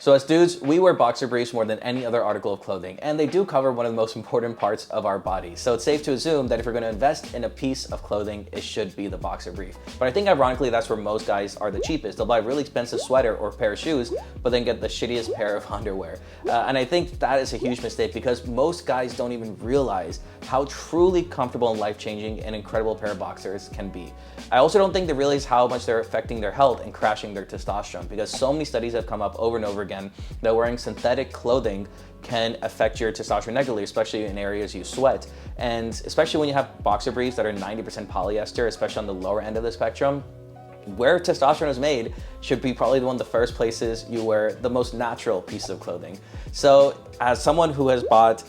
So as dudes, we wear boxer briefs more than any other article of clothing, and they do cover one of the most important parts of our body. So it's safe to assume that if you're gonna invest in a piece of clothing, it should be the boxer brief. But I think ironically, that's where most guys are the cheapest. They'll buy a really expensive sweater or pair of shoes, but then get the shittiest pair of underwear. And I think that is a huge mistake because most guys don't even realize how truly comfortable and life-changing an incredible pair of boxers can be. I also don't think they realize how much they're affecting their health and crashing their testosterone because so many studies have come up over and over again that wearing synthetic clothing can affect your testosterone negatively, especially in areas you sweat. And especially when you have boxer briefs that are 90% polyester, especially on the lower end of the spectrum, where testosterone is made should be probably one of the first places you wear the most natural piece of clothing. So as someone who has bought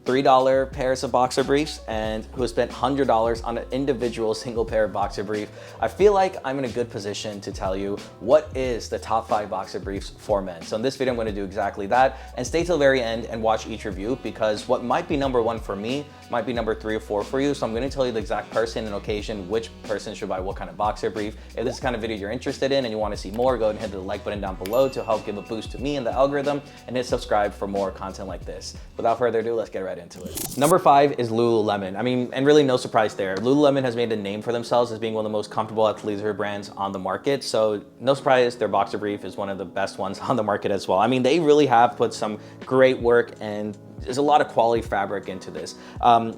$3 pairs of boxer briefs and who has spent $100 on an individual single pair of boxer brief, I feel like I'm in a good position to tell you what is the top 5 boxer briefs for men. So in this video, I'm going to do exactly that, and stay till the very end and watch each review because what might be number 1 for me might be number 3 or 4 for you. So I'm going to tell you the exact person and occasion which person should buy what kind of boxer brief. If this is the kind of video you're interested in and you want to see more, go ahead and hit the like button down below to help give a boost to me and the algorithm, and hit subscribe for more content like this. Without further ado, let's get right into it. Number 5 is Lululemon. I mean, and really no surprise there. Lululemon has made a name for themselves as being one of the most comfortable athleisure brands on the market. So no surprise, their boxer brief is one of the best ones on the market as well. I mean, they really have put some great work and there's a lot of quality fabric into this.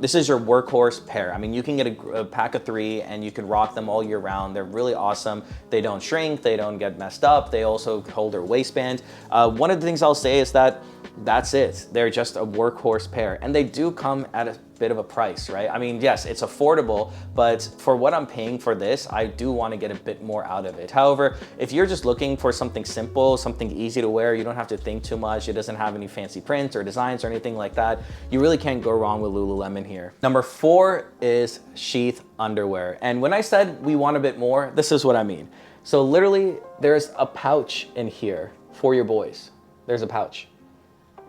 This is your workhorse pair. I mean, you can get a pack of 3 and you can rock them all year round. They're really awesome. They don't shrink, they don't get messed up. They also hold their waistband. One of the things I'll say is that that's it. They're just a workhorse pair and they do come at a bit of a price, right? I mean, yes, it's affordable, but for what I'm paying for this, I do want to get a bit more out of it. However, if you're just looking for something simple, something easy to wear, you don't have to think too much, it doesn't have any fancy prints or designs or anything like that, you really can't go wrong with Lululemon here. Number 4 is Sheath underwear. And when I said we want a bit more, this is what I mean. So literally, there's a pouch in here for your boys. There's a pouch.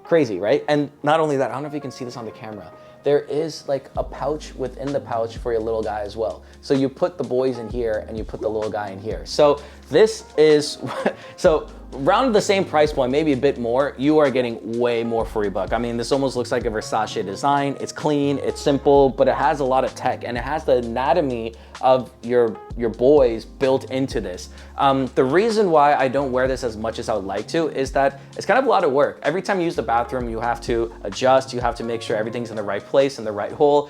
Crazy, right? And not only that, I don't know if you can see this on the camera, there is like a pouch within the pouch for your little guy as well. So you put the boys in here and you put the little guy in here. So this is, so around the same price point, maybe a bit more, you are getting way more for your buck. I mean, this almost looks like a Versace design. It's clean, it's simple, but it has a lot of tech and it has the anatomy of your boys built into this. The reason why I don't wear this as much as I would like to is that it's kind of a lot of work. Every time you use the bathroom, you have to adjust, you have to make sure everything's in the right place, in the right hole.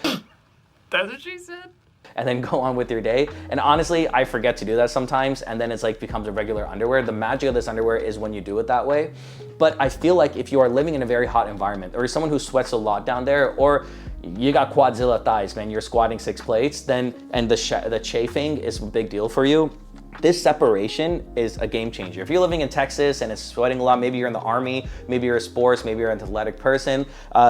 That's what she said. And then go on with your day. And honestly, I forget to do that sometimes, and then it's like becomes a regular underwear. The magic of this underwear is when you do it that way. But I feel like if you are living in a very hot environment, or someone who sweats a lot down there, or you got quadzilla thighs, man, you're squatting 6 plates, then, and the chafing is a big deal for you, this separation is a game changer. If you're living in Texas and it's sweating a lot, maybe you're in the army, maybe you're a sports, maybe you're an athletic person,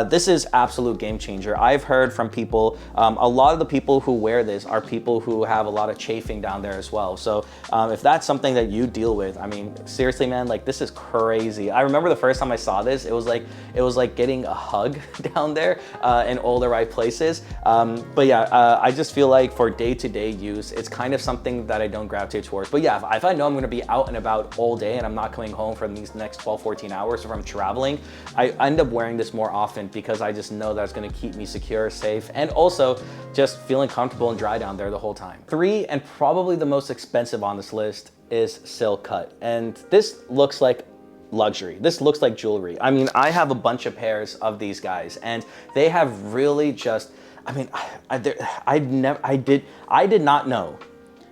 this is absolute game changer. I've heard from people, a lot of the people who wear this are people who have a lot of chafing down there as well. So if that's something that you deal with, I mean, seriously, man, like this is crazy. I remember the first time I saw this, it was like getting a hug down there in all the right places. But yeah, I just feel like for day-to-day use, it's kind of something that I don't gravitate towards. But yeah, if I know I'm gonna be out and about all day and I'm not coming home for these next 12, 14 hours, or if I'm traveling, I end up wearing this more often because I just know that it's gonna keep me secure, safe, and also just feeling comfortable and dry down there the whole time. 3, and probably the most expensive on this list, is SilkCut. And this looks like luxury. This looks like jewelry. I mean, I have a bunch of pairs of these guys and they have really just, I mean, I did not know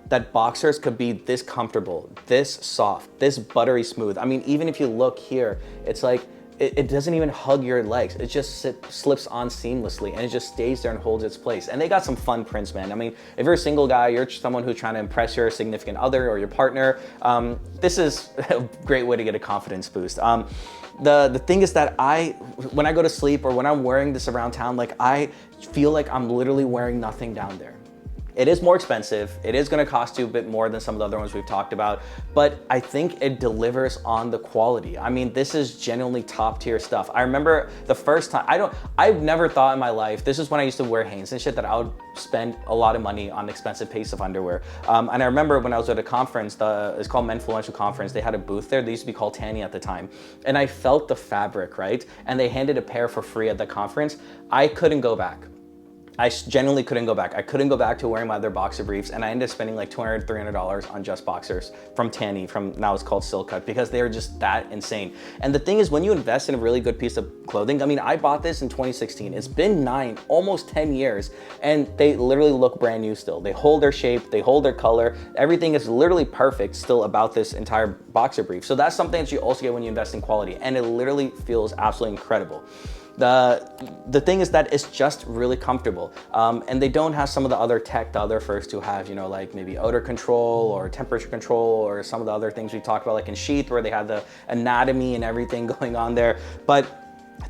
that boxers could be this comfortable, this soft, this buttery smooth. I mean, even if you look here, it's like, it doesn't even hug your legs. It just slips on seamlessly and it just stays there and holds its place. And they got some fun prints, man. I mean, if you're a single guy, you're someone who's trying to impress your significant other or your partner, this is a great way to get a confidence boost. The thing is that when I go to sleep or when I'm wearing this around town, like I feel like I'm literally wearing nothing down there. It is more expensive. It is gonna cost you a bit more than some of the other ones we've talked about, but I think it delivers on the quality. I mean, this is genuinely top tier stuff. I remember the first time, I've never thought in my life, this is when I used to wear Hanes and shit, that I would spend a lot of money on an expensive piece of underwear. And I remember when I was at a conference, it's called Menfluential Conference, they had a booth there. They used to be called Tani at the time. And I felt the fabric, right? And they handed a pair for free at the conference. I couldn't go back. I genuinely couldn't go back. I couldn't go back to wearing my other boxer briefs, and I ended up spending like $200, $300 on just boxers from Tani, now it's called SilkCut, because they are just that insane. And the thing is, when you invest in a really good piece of clothing, I mean, I bought this in 2016. It's been almost 10 years, and they literally look brand new still. They hold their shape, they hold their color. Everything is literally perfect still about this entire boxer brief. So that's something that you also get when you invest in quality, and it literally feels absolutely incredible. The thing is that it's just really comfortable, and they don't have some of the other tech the other first two have, you know, like maybe odor control or temperature control or some of the other things we talked about, like in Sheath, where they have the anatomy and everything going on there. But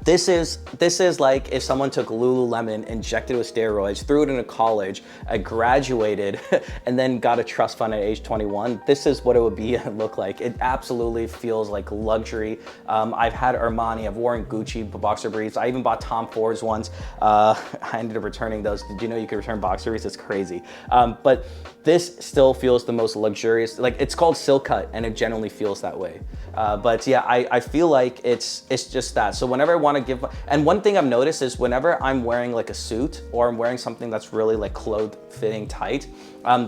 this is like if someone took Lululemon, injected it with steroids, threw it into college, graduated, and then got a trust fund at age 21. This is what it would be and look like. It absolutely feels like luxury. I've had Armani, I've worn Gucci boxer briefs. I even bought Tom Ford's ones. I ended up returning those. Did you know you could return boxer briefs? It's crazy. But this still feels the most luxurious. Like, it's called SilkCut, and it generally feels that way. But yeah, I feel like it's just that. So whenever I want to give, and one thing I've noticed is whenever I'm wearing like a suit or I'm wearing something that's really like clothed fitting tight,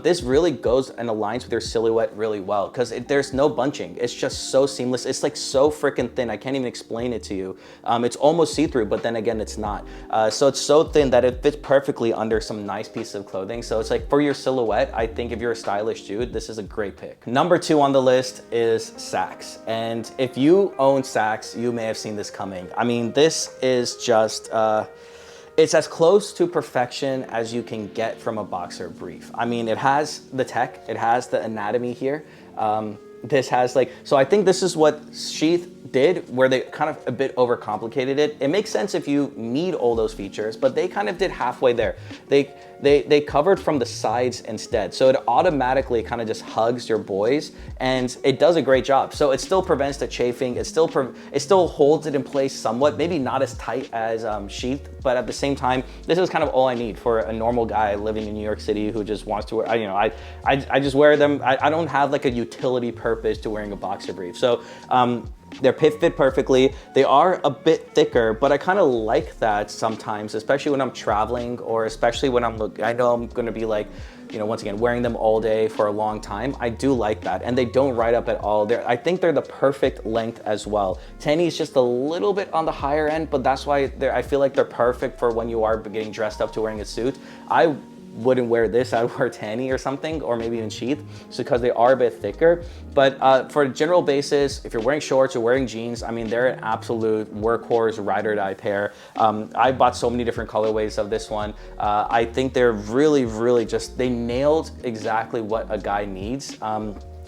this really goes and aligns with your silhouette really well, because there's no bunching. It's just so seamless. It's like so freaking thin. I can't even explain it to you. It's almost see-through, but then again, it's not. So it's so thin that it fits perfectly under some nice piece of clothing. So it's like, for your silhouette, I think if you're a stylish dude, this is a great pick. Number 2 on the list is SAXX. And if you own SAXX, you may have seen this coming. I mean, this is just, it's as close to perfection as you can get from a boxer brief. I mean, it has the tech, it has the anatomy here. This has like, so I think this is what Sheath did, where they kind of a bit overcomplicated it. It makes sense if you need all those features, but they kind of did halfway there. They covered from the sides instead. So it automatically kind of just hugs your boys, and it does a great job. So it still prevents the chafing. It still holds it in place somewhat, maybe not as tight as Sheath, but at the same time, this is kind of all I need for a normal guy living in New York City who just wants to wear, I just wear them. I don't have like a utility purpose to wearing a boxer brief. So they're fit perfectly. They are a bit thicker, but I kind of like that sometimes, especially when I'm traveling, or especially when I know I'm gonna be like, once again, wearing them all day for a long time. I do like that, and they don't ride up at all. I think they're the perfect length as well. Tani is just a little bit on the higher end, but that's why I feel like they're perfect for when you are getting dressed up to wearing a suit. I wouldn't wear this, I would wear Tani or something, or maybe even Sheath, just because they are a bit thicker. But for a general basis, if you're wearing shorts or wearing jeans, I mean, they're an absolute workhorse, ride or die pair. I bought so many different colorways of this one. I think they're really, really they nailed exactly what a guy needs.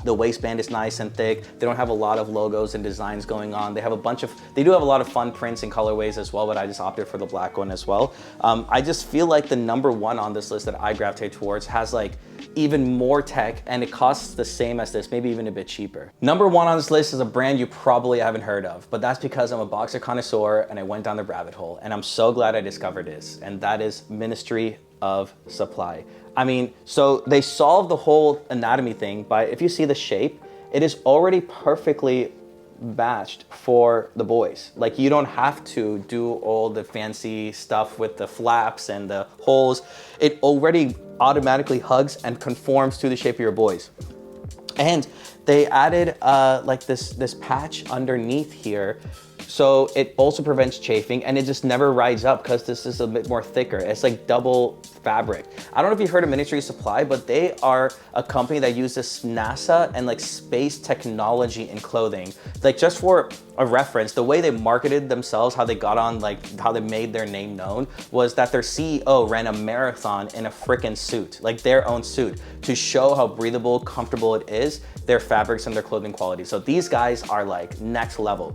The waistband is nice and thick. They don't have a lot of logos and designs going on. They do have a lot of fun prints and colorways as well, but I just opted for the black one as well. I just feel like the number 1 on this list that I gravitate towards has like even more tech, and it costs the same as this, maybe even a bit cheaper. Number 1 on this list is a brand you probably haven't heard of, but that's because I'm a boxer connoisseur and I went down the rabbit hole, and I'm so glad I discovered this, and that is Ministry of Supply. I mean, so they solved the whole anatomy thing by, if you see the shape, it is already perfectly matched for the boys. Like, you don't have to do all the fancy stuff with the flaps and the holes. It already automatically hugs and conforms to the shape of your boys. And they added like this patch underneath here, so it also prevents chafing, and it just never rides up because this is a bit more thicker. It's like double fabric. I don't know if you've heard of Ministry of Supply, but they are a company that uses NASA and like space technology in clothing. Like, just for a reference, the way they marketed themselves, how they got on, like how they made their name known, was that their CEO ran a marathon in a freaking suit, like their own suit, to show how breathable, comfortable it is, their fabrics and their clothing quality. So these guys are like next level.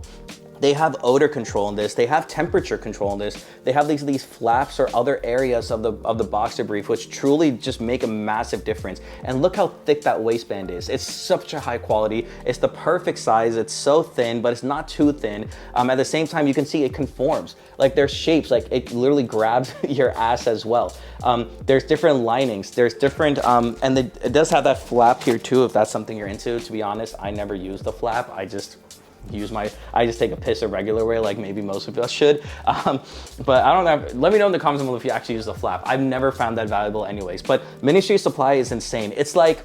They have odor control in this. They have temperature control in this. They have these flaps or other areas of the boxer brief, which truly just make a massive difference. And look how thick that waistband is. It's such a high quality. It's the perfect size. It's so thin, but it's not too thin. At the same time, you can see it conforms. Like there's shapes, like it literally grabs your ass as well. There's different linings. There's different, and it does have that flap here too, if that's something you're into. To be honest, I never use the flap. I just take a piss a regular way, like maybe most of us should. But I don't know, let me know in the comments below if you actually use the flap. I've never found that valuable anyways, but Ministry Supply is insane. It's like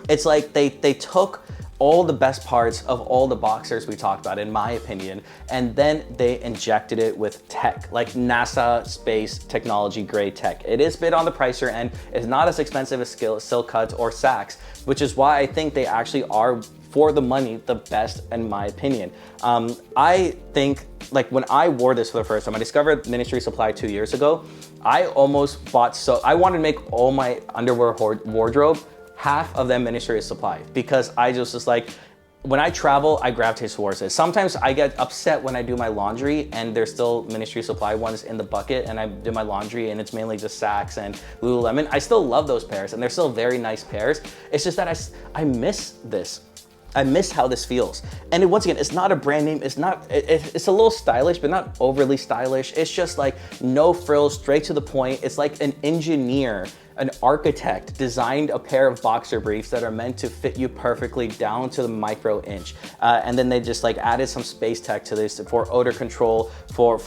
they took all the best parts of all the boxers we talked about, in my opinion, and then they injected it with tech, like NASA space technology grade tech. It is a bit on the pricier end. It's not as expensive as SilkCut or SAXX, which is why I think they actually are, for the money, the best in my opinion. I think, like when I wore this for the first time, I discovered Ministry Supply 2 years ago. I almost bought, I wanted to make all my underwear wardrobe half of them Ministry Supply, because I just was like, when I travel, I gravitate towards it. Sometimes I get upset when I do my laundry and there's still Ministry Supply ones in the bucket, and I do my laundry and it's mainly just SAXX and Lululemon. I still love those pairs and they're still very nice pairs. It's just that I miss this. I miss how this feels. And once again, it's not a brand name. It's not, it's a little stylish, but not overly stylish. It's just like no frills, straight to the point. It's like an engineer, an architect designed a pair of boxer briefs that are meant to fit you perfectly down to the micro inch. And then they just like added some space tech to this for odor control, for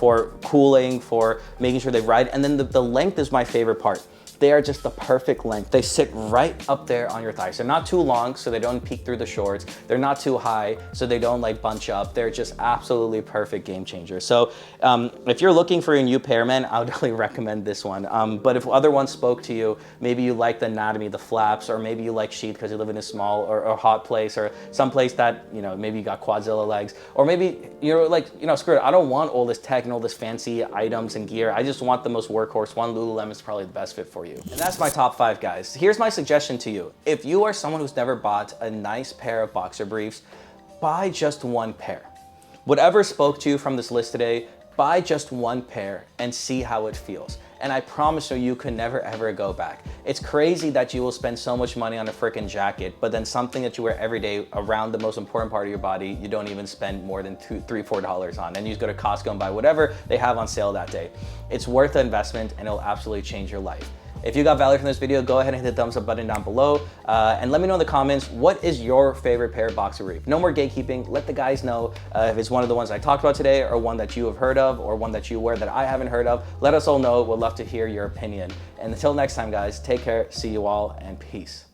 cooling, for making sure they ride. And then the length is my favorite part. They are just the perfect length. They sit right up there on your thighs. They're not too long, so they don't peek through the shorts. They're not too high, so they don't like bunch up. They're just absolutely perfect game changer. So if you're looking for a new pair, man, I would definitely recommend this one. But if other ones spoke to you, maybe you like the anatomy, the flaps, or maybe you like Sheath because you live in a small or hot place, or some place that, you know, maybe you got quadzilla legs, or maybe you're like, you know, screw it, I don't want all this tech and all this fancy items and gear. I just want the most workhorse one. Lululemon is probably the best fit for you. And that's my top 5, guys. Here's my suggestion to you. If you are someone who's never bought a nice pair of boxer briefs, buy just one pair. Whatever spoke to you from this list today, buy just one pair and see how it feels. And I promise you can never ever go back. It's crazy that you will spend so much money on a freaking jacket, but then something that you wear every day around the most important part of your body, you don't even spend more than $2, $3, $4 on. And you just go to Costco and buy whatever they have on sale that day. It's worth the investment and it'll absolutely change your life. If you got value from this video, go ahead and hit the thumbs up button down below. And let me know in the comments, what is your favorite pair of boxer brief? No more gatekeeping. Let the guys know if it's one of the ones I talked about today, or one that you have heard of, or one that you wear that I haven't heard of. Let us all know. We'd love to hear your opinion. And until next time, guys, take care. See you all, and peace.